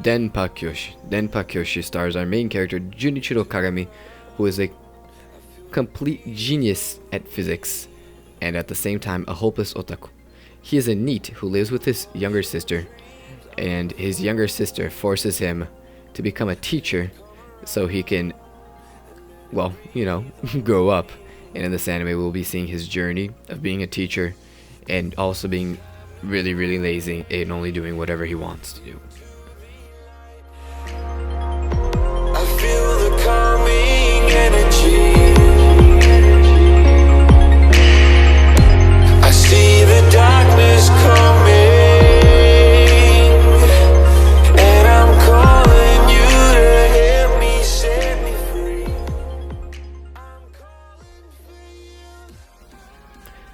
Denpa Kyoshi stars our main character Junichiro Kagami, who is a complete genius at physics and at the same time a hopeless otaku. He is a NEET who lives with his younger sister, and his younger sister forces him to become a teacher so he can, well, grow up. And in this anime we'll be seeing his journey of being a teacher and also being really, really lazy and only doing whatever he wants to do. I feel the calming energy. I see the darkness coming, and I'm calling you to help me set me free.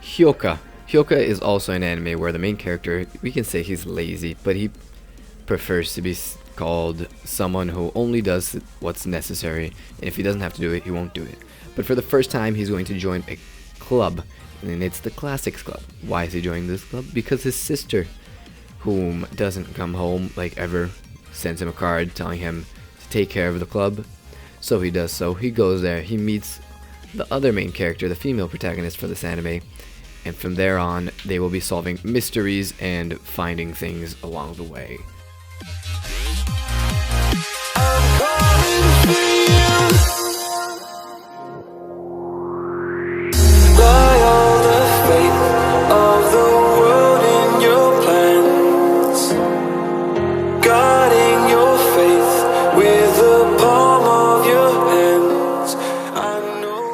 Hyoka is also an anime where the main character, we can say he's lazy, but he prefers to be called someone who only does what's necessary, and if he doesn't have to do it, he won't do it. But for the first time, he's going to join a club, and it's the Classics Club. Why is he joining this club? Because his sister, whom doesn't come home like ever, sends him a card telling him to take care of the club. So he does so. He goes there, he meets the other main character, the female protagonist for this anime, and from there on, they will be solving mysteries and finding things along the way. I'm calling for you. By all the faith of the world in your plans, guarding your faith with the palm of your hands. I know.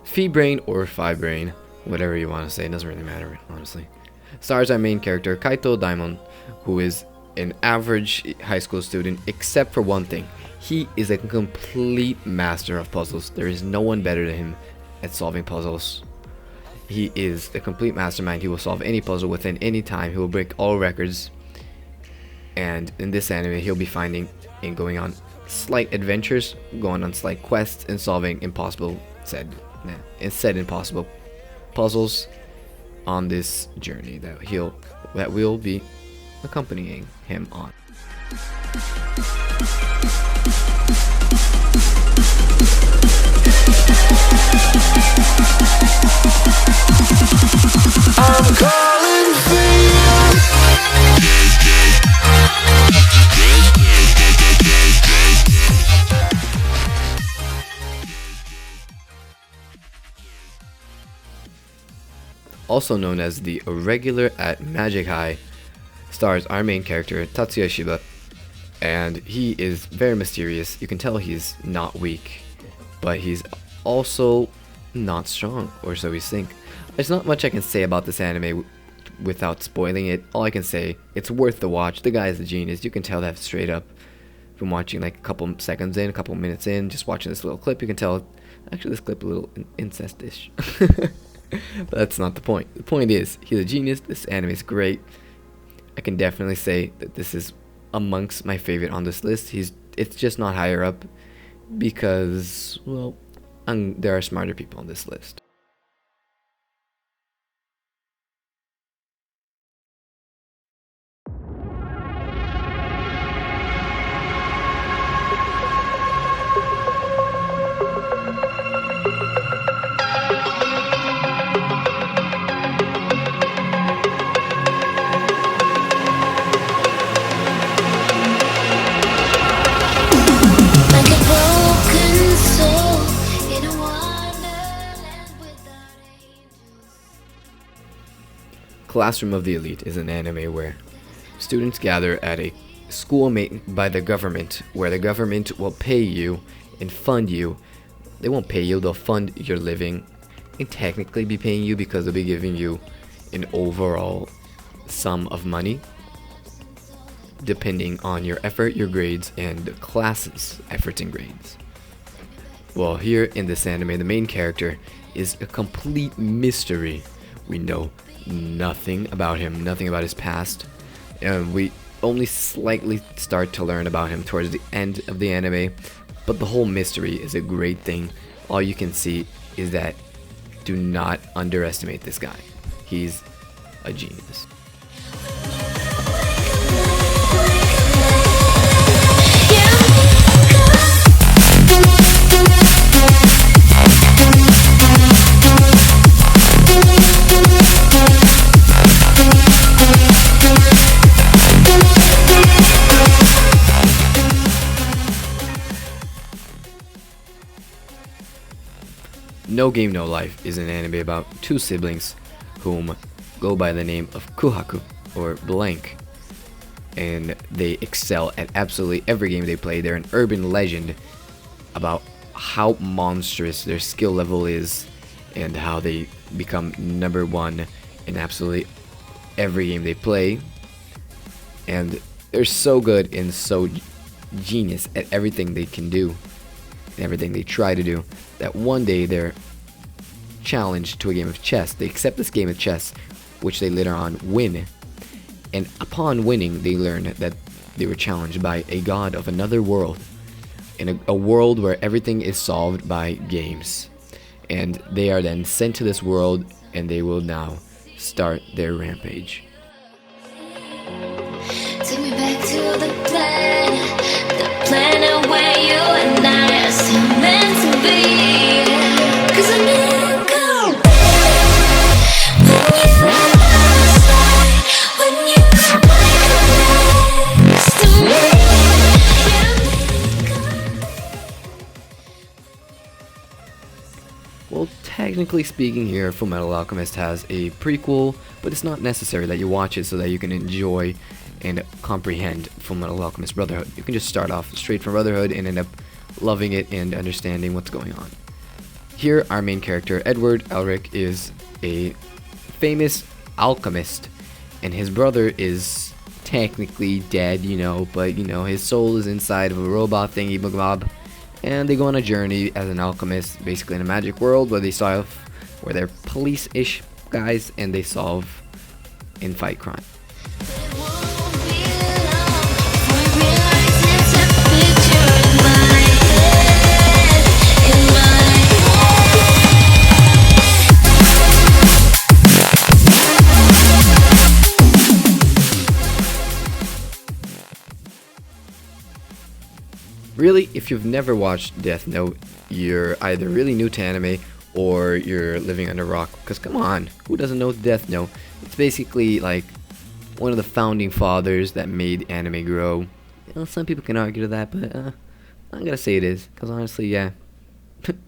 Fee Brain or Five Brain, whatever you want to say, it doesn't really matter, honestly. Stars our main character, Kaito Daimon, who is an average high school student, except for one thing. He is a complete master of puzzles. There is no one better than him at solving puzzles. He is a complete mastermind. He will solve any puzzle within any time. He will break all records. And in this anime, he'll be finding and going on slight adventures, going on slight quests, and solving impossible puzzles on this journey that we'll be accompanying him on. I'm calling for you. Also known as the Irregular at Magic High, stars our main character Tatsuya Shiba, and he is very mysterious. You can tell he's not weak, but he's also not strong, or so we think. There's not much I can say about this anime without spoiling it. All I can say, it's worth the watch. The guy is a genius. You can tell that straight up from watching like a couple seconds in, a couple minutes in, just watching this little clip. You can tell, actually this clip a little incestish. But that's not the point. The point is, he's a genius. This anime is great. I can definitely say that this is amongst my favorite on this list. It's just not higher up because, well, there are smarter people on this list. Classroom of the Elite is an anime where students gather at a school made by the government, where the government will pay you and fund you. They won't pay you, they'll fund your living and technically be paying you because they'll be giving you an overall sum of money depending on your effort, your grades, and the class's efforts and grades. Well, here in this anime, the main character is a complete mystery. We know nothing about him, nothing about his past, and we only slightly start to learn about him towards the end of the anime, but the whole mystery is a great thing. All you can see is that do not underestimate this guy. He's a genius. No Game No Life is an anime about two siblings whom go by the name of Kuhaku, or blank, and they excel at absolutely every game they play. They're an urban legend about how monstrous their skill level is and how they become number one in absolutely every game they play. And they're so good and so genius at everything they can do and everything they try to do that one day they're challenged to a game of chess. They accept this game of chess, which they later on win. And upon winning, they learn that they were challenged by a god of another world, in a world where everything is solved by games. And they are then sent to this world, and they will now start their rampage. Take me back to the planet where you and I are still meant to be. 'Cause I'm in cold. When you next to me. Well, technically speaking here, Fullmetal Alchemist has a prequel, but it's not necessary that you watch it so that you can enjoy and comprehend Fullmetal Alchemist Brotherhood. You can just start off straight from Brotherhood and end up loving it and understanding what's going on. Here, our main character, Edward Elric, is a famous alchemist, and his brother is technically dead, but his soul is inside of a robot thingy bob. And they go on a journey as an alchemist, basically in a magic world where they're police-ish guys, and they solve and fight crime. Really, if you've never watched Death Note, you're either really new to anime or you're living under a rock. Because come on, who doesn't know Death Note? It's basically like one of the founding fathers that made anime grow. Some people can argue to that, but I'm gonna say it is. Because honestly, yeah,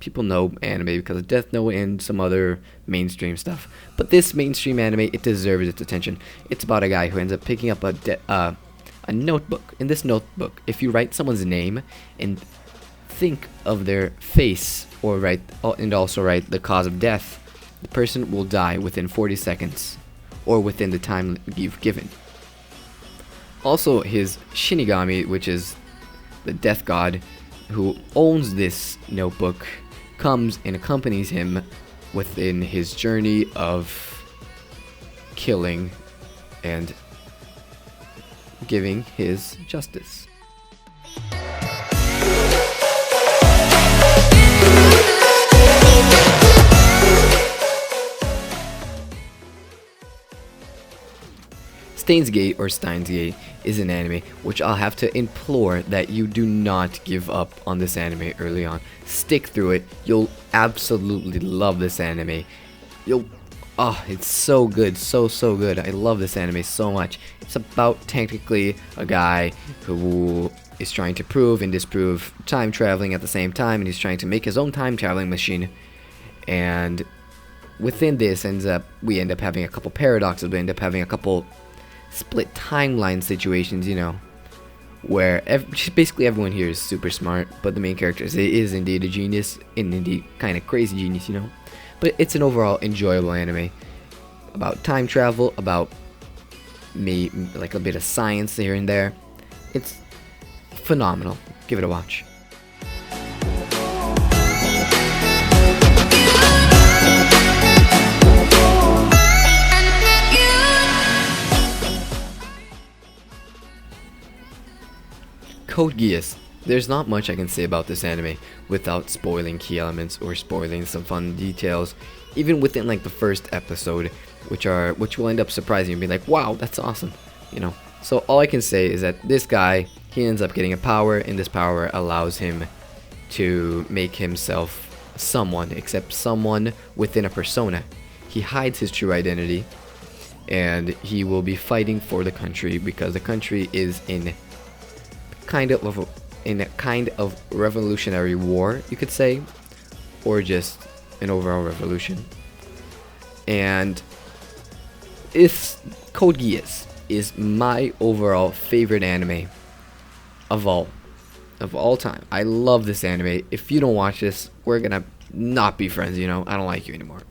people know anime because of Death Note and some other mainstream stuff. But this mainstream anime, it deserves its attention. It's about a guy who ends up picking up a notebook. In this notebook, if you write someone's name and think of their face, and also write the cause of death, the person will die within 40 seconds, or within the time you've given. Also, his Shinigami, which is the death god who owns this notebook, comes and accompanies him within his journey of killing and giving his justice. Steins Gate or Steins Gate is an anime which I'll have to implore that you do not give up on this anime early on. Stick through it. You'll absolutely love this anime. It's so good, so good. I love this anime so much. It's about technically a guy who is trying to prove and disprove time traveling at the same time, and he's trying to make his own time traveling machine. And within this we end up having a couple paradoxes. We end up having a couple split timeline situations, where basically everyone here is super smart, but the main character is indeed a genius, and indeed kind of crazy genius, But it's an overall enjoyable anime about time travel, about like a bit of science here and there. It's phenomenal. Give it a watch. Code Geass. There's not much I can say about this anime without spoiling key elements or spoiling some fun details. Even within like the first episode, which will end up surprising you and be like, wow, that's awesome, you know. So all I can say is that this guy, he ends up getting a power, and this power allows him to make himself someone, except someone within a persona. He hides his true identity, and he will be fighting for the country because the country is in a kind of revolutionary war, you could say, or just an overall revolution. And Code Geass is my overall favorite anime of all time. I love this anime. If you don't watch this, we're gonna not be friends, you know. I don't like you anymore.